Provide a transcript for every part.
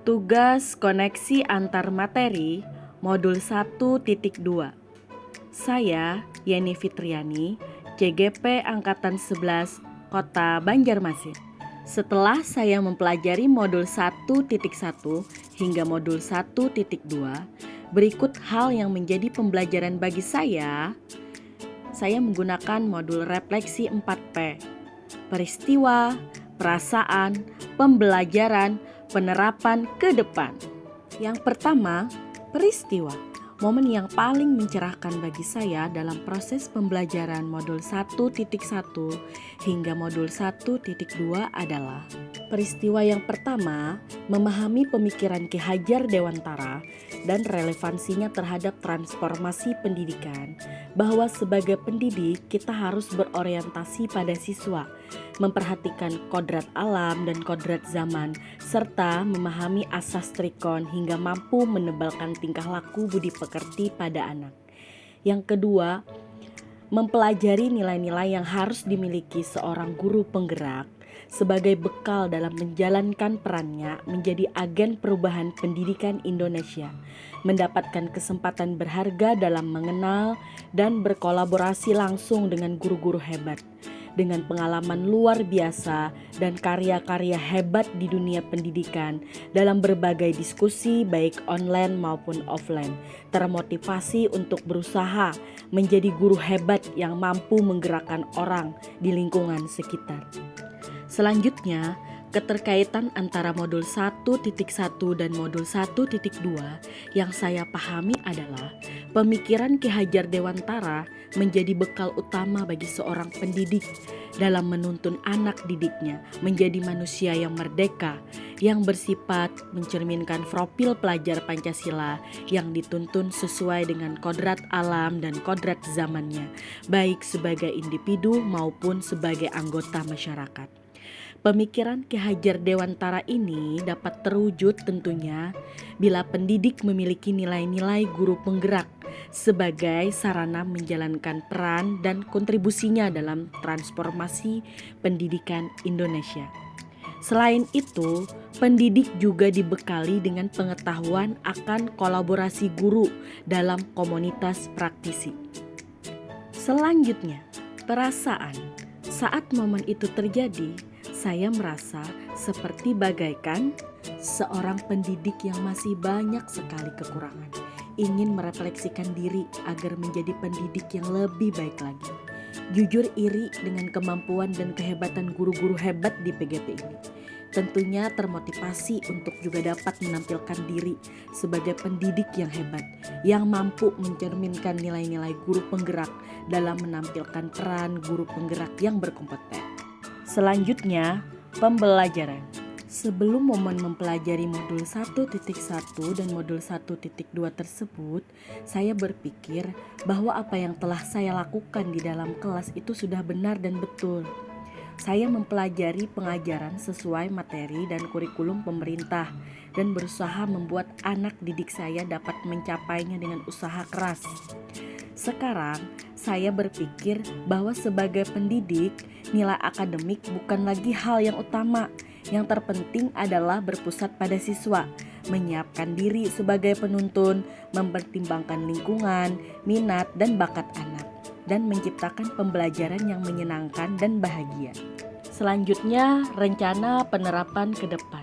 Tugas koneksi antar materi modul 1.2. Saya Yeni Fitriani, CGP Angkatan 11, Kota Banjarmasin. Setelah saya mempelajari modul 1.1 hingga modul 1.2, berikut hal yang menjadi pembelajaran bagi saya menggunakan modul refleksi 4P. Peristiwa, perasaan, pembelajaran, penerapan ke depan. Yang pertama, peristiwa. Momen yang paling mencerahkan bagi saya dalam proses pembelajaran modul 1.1 hingga modul 1.2 adalah peristiwa yang pertama, memahami pemikiran Ki Hajar Dewantara dan relevansinya terhadap transformasi pendidikan, bahwa sebagai pendidik kita harus berorientasi pada siswa, memperhatikan kodrat alam dan kodrat zaman, serta memahami asas trikon hingga mampu menebalkan tingkah laku budi pekerti pada anak. Yang kedua, mempelajari nilai-nilai yang harus dimiliki seorang guru penggerak sebagai bekal dalam menjalankan perannya menjadi agen perubahan pendidikan Indonesia, mendapatkan kesempatan berharga dalam mengenal dan berkolaborasi langsung dengan guru-guru hebat, dengan pengalaman luar biasa dan karya-karya hebat di dunia pendidikan dalam berbagai diskusi baik online maupun offline, termotivasi untuk berusaha menjadi guru hebat yang mampu menggerakkan orang di lingkungan sekitar. Selanjutnya, keterkaitan antara modul 1.1 dan modul 1.2 yang saya pahami adalah pemikiran Ki Hajar Dewantara menjadi bekal utama bagi seorang pendidik dalam menuntun anak didiknya menjadi manusia yang merdeka, yang bersifat mencerminkan profil pelajar Pancasila yang dituntun sesuai dengan kodrat alam dan kodrat zamannya, baik sebagai individu maupun sebagai anggota masyarakat. Pemikiran Ki Hajar Dewantara ini dapat terwujud tentunya bila pendidik memiliki nilai-nilai guru penggerak sebagai sarana menjalankan peran dan kontribusinya dalam transformasi pendidikan Indonesia. Selain itu, pendidik juga dibekali dengan pengetahuan akan kolaborasi guru dalam komunitas praktisi. Selanjutnya, perasaan. Saat momen itu terjadi, saya merasa seperti bagaikan seorang pendidik yang masih banyak sekali kekurangan, ingin merefleksikan diri agar menjadi pendidik yang lebih baik lagi. Jujur iri dengan kemampuan dan kehebatan guru-guru hebat di PGP ini. Tentunya termotivasi untuk juga dapat menampilkan diri sebagai pendidik yang hebat, yang mampu mencerminkan nilai-nilai guru penggerak dalam menampilkan peran guru penggerak yang berkompeten. Selanjutnya, pembelajaran. Sebelum momen mempelajari modul 1.1 dan modul 1.2 tersebut, saya berpikir bahwa apa yang telah saya lakukan di dalam kelas itu sudah benar dan betul. Saya mempelajari pengajaran sesuai materi dan kurikulum pemerintah dan berusaha membuat anak didik saya dapat mencapainya dengan usaha keras. Sekarang, saya berpikir bahwa sebagai pendidik, nilai akademik bukan lagi hal yang utama. Yang terpenting adalah berpusat pada siswa, menyiapkan diri sebagai penuntun, mempertimbangkan lingkungan, minat, dan bakat anak, dan menciptakan pembelajaran yang menyenangkan dan bahagia. Selanjutnya, rencana penerapan ke depan.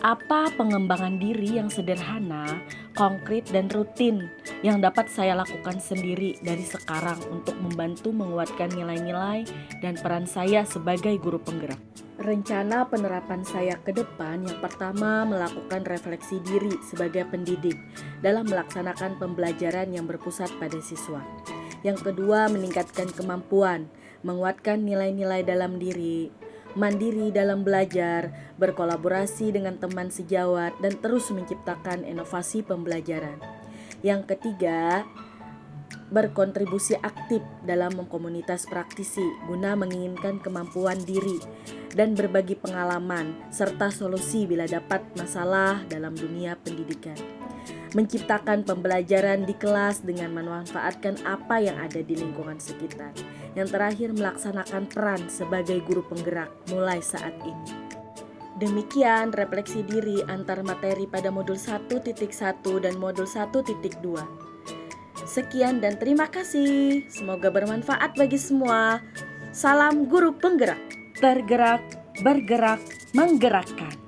Apa pengembangan diri yang sederhana, konkret, dan rutin yang dapat saya lakukan sendiri dari sekarang untuk membantu menguatkan nilai-nilai dan peran saya sebagai guru penggerak? Rencana penerapan saya ke depan yang pertama melakukan refleksi diri sebagai pendidik dalam melaksanakan pembelajaran yang berpusat pada siswa. Yang kedua, meningkatkan kemampuan, menguatkan nilai-nilai dalam diri, mandiri dalam belajar, berkolaborasi dengan teman sejawat, dan terus menciptakan inovasi pembelajaran. Yang ketiga, berkontribusi aktif dalam komunitas praktisi guna menginginkan kemampuan diri dan berbagi pengalaman serta solusi bila dapat masalah dalam dunia pendidikan. Menciptakan pembelajaran di kelas dengan memanfaatkan apa yang ada di lingkungan sekitar. Yang terakhir, melaksanakan peran sebagai guru penggerak mulai saat ini. Demikian refleksi diri antar materi pada modul 1.1 dan modul 1.2. Sekian dan terima kasih. Semoga bermanfaat bagi semua. Salam guru penggerak. Tergerak, bergerak, menggerakkan.